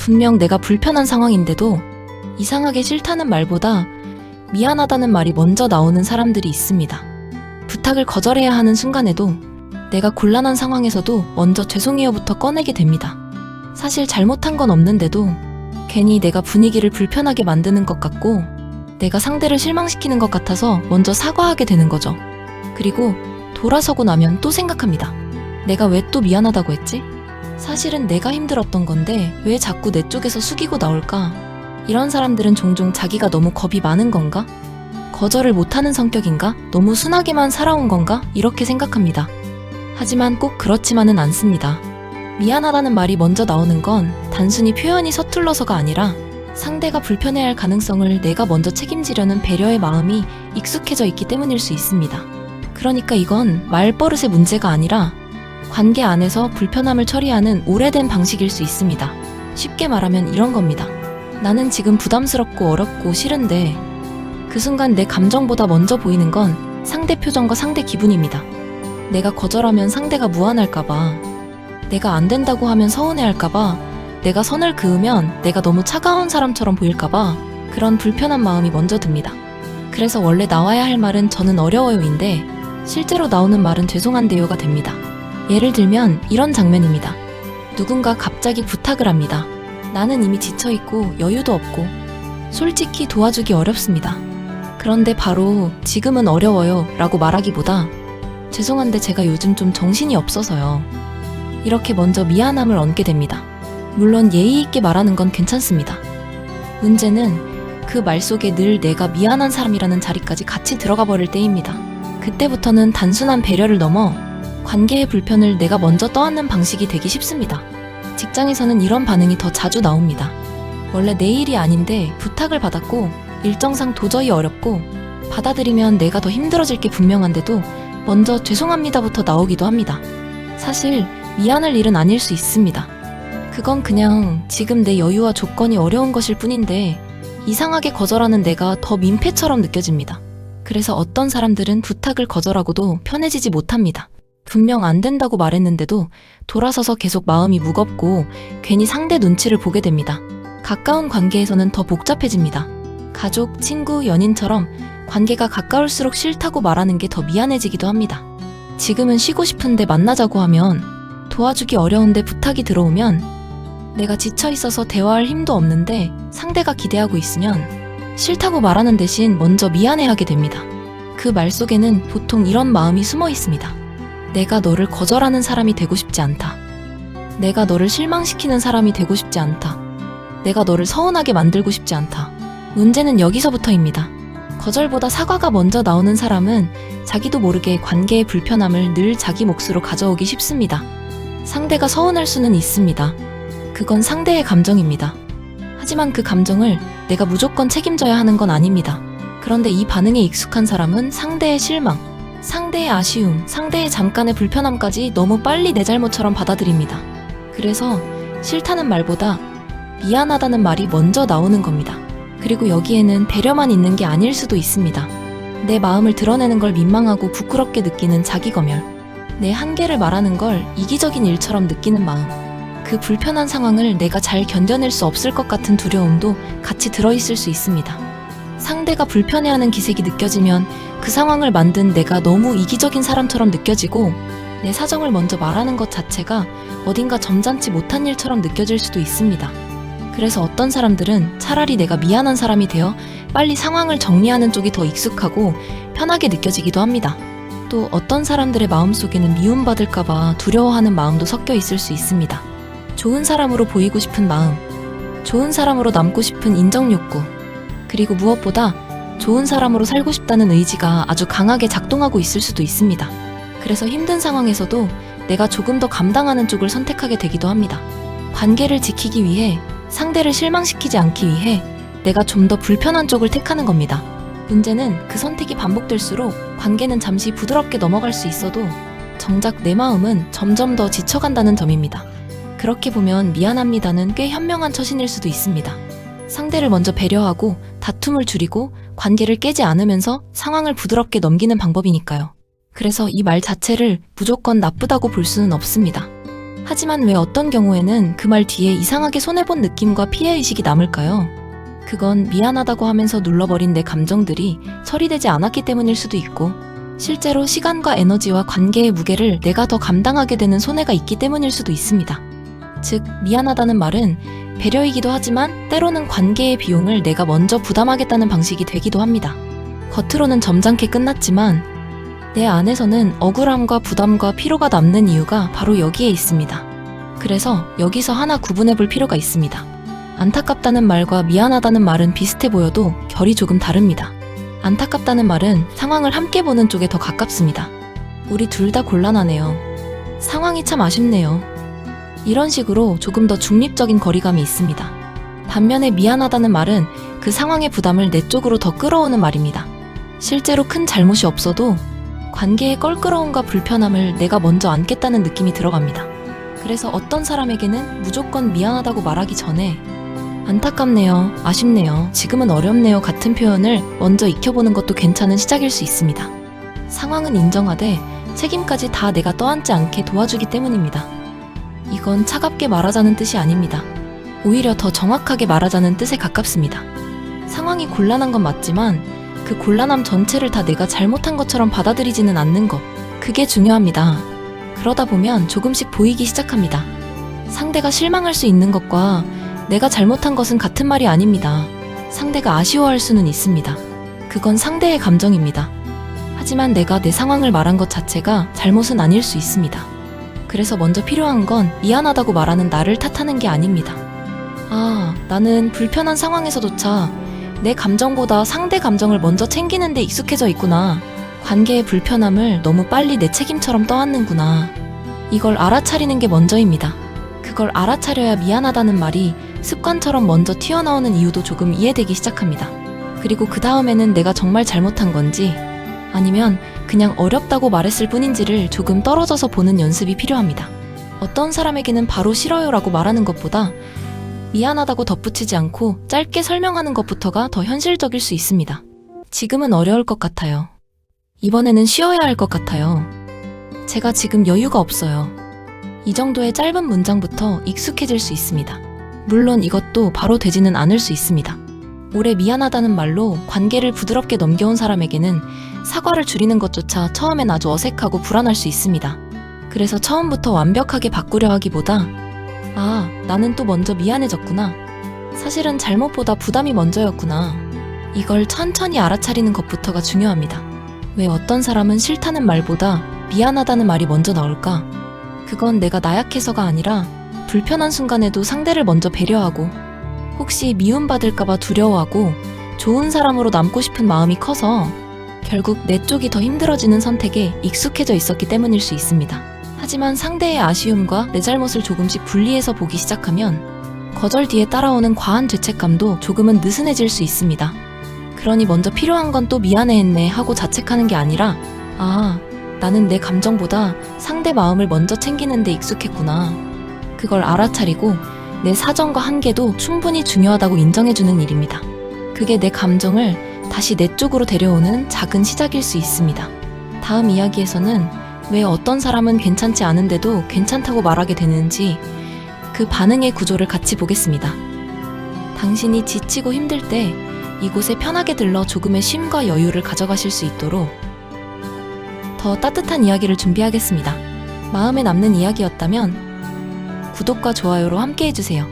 분명 내가 불편한 상황인데도 이상하게 싫다는 말보다 미안하다는 말이 먼저 나오는 사람들이 있습니다. 부탁을 거절해야 하는 순간에도 내가 곤란한 상황에서도 먼저 죄송해요부터 꺼내게 됩니다. 사실 잘못한 건 없는데도 괜히 내가 분위기를 불편하게 만드는 것 같고 내가 상대를 실망시키는 것 같아서 먼저 사과하게 되는 거죠. 그리고 돌아서고 나면 또 생각합니다. 내가 왜 또 미안하다고 했지? 사실은 내가 힘들었던 건데 왜 자꾸 내 쪽에서 숙이고 나올까? 이런 사람들은 종종 자기가 너무 겁이 많은 건가? 거절을 못하는 성격인가? 너무 순하게만 살아온 건가? 이렇게 생각합니다. 하지만 꼭 그렇지만은 않습니다. 미안하다는 말이 먼저 나오는 건 단순히 표현이 서툴러서가 아니라 상대가 불편해할 가능성을 내가 먼저 책임지려는 배려의 마음이 익숙해져 있기 때문일 수 있습니다. 그러니까 이건 말버릇의 문제가 아니라 관계 안에서 불편함을 처리하는 오래된 방식일 수 있습니다. 쉽게 말하면 이런 겁니다. 나는 지금 부담스럽고 어렵고 싫은데 그 순간 내 감정보다 먼저 보이는 건 상대 표정과 상대 기분입니다. 내가 거절하면 상대가 무안할까봐, 내가 안 된다고 하면 서운해할까봐, 내가 선을 그으면 내가 너무 차가운 사람처럼 보일까봐 그런 불편한 마음이 먼저 듭니다. 그래서 원래 나와야 할 말은 저는 어려워요인데 실제로 나오는 말은 죄송한데요가 됩니다. 예를 들면 이런 장면입니다. 누군가 갑자기 부탁을 합니다. 나는 이미 지쳐있고 여유도 없고 솔직히 도와주기 어렵습니다. 그런데 바로 지금은 어려워요 라고 말하기보다 죄송한데 제가 요즘 좀 정신이 없어서요. 이렇게 먼저 미안함을 얹게 됩니다. 물론 예의 있게 말하는 건 괜찮습니다. 문제는 그 말 속에 늘 내가 미안한 사람이라는 자리까지 같이 들어가 버릴 때입니다. 그때부터는 단순한 배려를 넘어 관계의 불편을 내가 먼저 떠안는 방식이 되기 쉽습니다. 직장에서는 이런 반응이 더 자주 나옵니다. 원래 내 일이 아닌데 부탁을 받았고 일정상 도저히 어렵고 받아들이면 내가 더 힘들어질 게 분명한데도 먼저 죄송합니다부터 나오기도 합니다. 사실 미안할 일은 아닐 수 있습니다. 그건 그냥 지금 내 여유와 조건이 어려운 것일 뿐인데 이상하게 거절하는 내가 더 민폐처럼 느껴집니다. 그래서 어떤 사람들은 부탁을 거절하고도 편해지지 못합니다. 분명 안 된다고 말했는데도 돌아서서 계속 마음이 무겁고 괜히 상대 눈치를 보게 됩니다. 가까운 관계에서는 더 복잡해집니다. 가족, 친구, 연인처럼 관계가 가까울수록 싫다고 말하는 게 더 미안해지기도 합니다. 지금은 쉬고 싶은데 만나자고 하면, 도와주기 어려운데 부탁이 들어오면, 내가 지쳐있어서 대화할 힘도 없는데 상대가 기대하고 있으면 싫다고 말하는 대신 먼저 미안해하게 됩니다. 그 말 속에는 보통 이런 마음이 숨어 있습니다. 내가 너를 거절하는 사람이 되고 싶지 않다. 내가 너를 실망시키는 사람이 되고 싶지 않다. 내가 너를 서운하게 만들고 싶지 않다. 문제는 여기서부터입니다. 거절보다 사과가 먼저 나오는 사람은 자기도 모르게 관계의 불편함을 늘 자기 몫으로 가져오기 쉽습니다. 상대가 서운할 수는 있습니다. 그건 상대의 감정입니다. 하지만 그 감정을 내가 무조건 책임져야 하는 건 아닙니다. 그런데 이 반응에 익숙한 사람은 상대의 실망, 상대의 아쉬움, 상대의 잠깐의 불편함까지 너무 빨리 내 잘못처럼 받아들입니다. 그래서 싫다는 말보다 미안하다는 말이 먼저 나오는 겁니다. 그리고 여기에는 배려만 있는 게 아닐 수도 있습니다. 내 마음을 드러내는 걸 민망하고 부끄럽게 느끼는 자기검열, 내 한계를 말하는 걸 이기적인 일처럼 느끼는 마음, 그 불편한 상황을 내가 잘 견뎌낼 수 없을 것 같은 두려움도 같이 들어있을 수 있습니다. 상대가 불편해하는 기색이 느껴지면 그 상황을 만든 내가 너무 이기적인 사람처럼 느껴지고 내 사정을 먼저 말하는 것 자체가 어딘가 점잖지 못한 일처럼 느껴질 수도 있습니다. 그래서 어떤 사람들은 차라리 내가 미안한 사람이 되어 빨리 상황을 정리하는 쪽이 더 익숙하고 편하게 느껴지기도 합니다. 또 어떤 사람들의 마음속에는 미움받을까봐 두려워하는 마음도 섞여 있을 수 있습니다. 좋은 사람으로 보이고 싶은 마음, 좋은 사람으로 남고 싶은 인정 욕구, 그리고 무엇보다 좋은 사람으로 살고 싶다는 의지가 아주 강하게 작동하고 있을 수도 있습니다. 그래서 힘든 상황에서도 내가 조금 더 감당하는 쪽을 선택하게 되기도 합니다. 관계를 지키기 위해, 상대를 실망시키지 않기 위해 내가 좀 더 불편한 쪽을 택하는 겁니다. 문제는 그 선택이 반복될수록 관계는 잠시 부드럽게 넘어갈 수 있어도 정작 내 마음은 점점 더 지쳐간다는 점입니다. 그렇게 보면 미안합니다는 꽤 현명한 처신일 수도 있습니다. 상대를 먼저 배려하고 다툼을 줄이고 관계를 깨지 않으면서 상황을 부드럽게 넘기는 방법이니까요. 그래서 이 말 자체를 무조건 나쁘다고 볼 수는 없습니다. 하지만 왜 어떤 경우에는 그 말 뒤에 이상하게 손해본 느낌과 피해의식이 남을까요? 그건 미안하다고 하면서 눌러버린 내 감정들이 처리되지 않았기 때문일 수도 있고, 실제로 시간과 에너지와 관계의 무게를 내가 더 감당하게 되는 손해가 있기 때문일 수도 있습니다. 즉, 미안하다는 말은 배려이기도 하지만 때로는 관계의 비용을 내가 먼저 부담하겠다는 방식이 되기도 합니다. 겉으로는 점잖게 끝났지만 내 안에서는 억울함과 부담과 피로가 남는 이유가 바로 여기에 있습니다. 그래서 여기서 하나 구분해 볼 필요가 있습니다. 안타깝다는 말과 미안하다는 말은 비슷해 보여도 결이 조금 다릅니다. 안타깝다는 말은 상황을 함께 보는 쪽에 더 가깝습니다. 우리 둘 다 곤란하네요. 상황이 참 아쉽네요. 이런 식으로 조금 더 중립적인 거리감이 있습니다. 반면에 미안하다는 말은 그 상황의 부담을 내 쪽으로 더 끌어오는 말입니다. 실제로 큰 잘못이 없어도 관계의 껄끄러움과 불편함을 내가 먼저 안겠다는 느낌이 들어갑니다. 그래서 어떤 사람에게는 무조건 미안하다고 말하기 전에 안타깝네요, 아쉽네요, 지금은 어렵네요 같은 표현을 먼저 익혀보는 것도 괜찮은 시작일 수 있습니다. 상황은 인정하되 책임까지 다 내가 떠안지 않게 도와주기 때문입니다. 이건 차갑게 말하자는 뜻이 아닙니다. 오히려 더 정확하게 말하자는 뜻에 가깝습니다. 상황이 곤란한 건 맞지만 그 곤란함 전체를 다 내가 잘못한 것처럼 받아들이지는 않는 것, 그게 중요합니다. 그러다 보면 조금씩 보이기 시작합니다. 상대가 실망할 수 있는 것과 내가 잘못한 것은 같은 말이 아닙니다. 상대가 아쉬워할 수는 있습니다. 그건 상대의 감정입니다. 하지만 내가 내 상황을 말한 것 자체가 잘못은 아닐 수 있습니다. 그래서 먼저 필요한 건 미안하다고 말하는 나를 탓하는 게 아닙니다. 아, 나는 불편한 상황에서조차 내 감정보다 상대 감정을 먼저 챙기는 데 익숙해져 있구나. 관계의 불편함을 너무 빨리 내 책임처럼 떠안는구나. 이걸 알아차리는 게 먼저입니다. 그걸 알아차려야 미안하다는 말이 습관처럼 먼저 튀어나오는 이유도 조금 이해되기 시작합니다. 그리고 그 다음에는 내가 정말 잘못한 건지 아니면 그냥 어렵다고 말했을 뿐인지를 조금 떨어져서 보는 연습이 필요합니다. 어떤 사람에게는 바로 싫어요라고 말하는 것보다 미안하다고 덧붙이지 않고 짧게 설명하는 것부터가 더 현실적일 수 있습니다. 지금은 어려울 것 같아요. 이번에는 쉬어야 할 것 같아요. 제가 지금 여유가 없어요. 이 정도의 짧은 문장부터 익숙해질 수 있습니다. 물론 이것도 바로 되지는 않을 수 있습니다. 오래 미안하다는 말로 관계를 부드럽게 넘겨온 사람에게는 사과를 줄이는 것조차 처음엔 아주 어색하고 불안할 수 있습니다. 그래서 처음부터 완벽하게 바꾸려 하기보다 아, 나는 또 먼저 미안해졌구나. 사실은 잘못보다 부담이 먼저였구나. 이걸 천천히 알아차리는 것부터가 중요합니다. 왜 어떤 사람은 싫다는 말보다 미안하다는 말이 먼저 나올까? 그건 내가 나약해서가 아니라 불편한 순간에도 상대를 먼저 배려하고 혹시 미움받을까봐 두려워하고 좋은 사람으로 남고 싶은 마음이 커서 결국 내 쪽이 더 힘들어지는 선택에 익숙해져 있었기 때문일 수 있습니다. 하지만 상대의 아쉬움과 내 잘못을 조금씩 분리해서 보기 시작하면 거절 뒤에 따라오는 과한 죄책감도 조금은 느슨해질 수 있습니다. 그러니 먼저 필요한 건 또 미안해했네 하고 자책하는 게 아니라 아, 나는 내 감정보다 상대 마음을 먼저 챙기는 데 익숙했구나. 그걸 알아차리고 내 사정과 한계도 충분히 중요하다고 인정해주는 일입니다. 그게 내 감정을 다시 내 쪽으로 데려오는 작은 시작일 수 있습니다. 다음 이야기에서는 왜 어떤 사람은 괜찮지 않은데도 괜찮다고 말하게 되는지 그 반응의 구조를 같이 보겠습니다. 당신이 지치고 힘들 때 이곳에 편하게 들러 조금의 쉼과 여유를 가져가실 수 있도록 더 따뜻한 이야기를 준비하겠습니다. 마음에 남는 이야기였다면 구독과 좋아요로 함께 해주세요.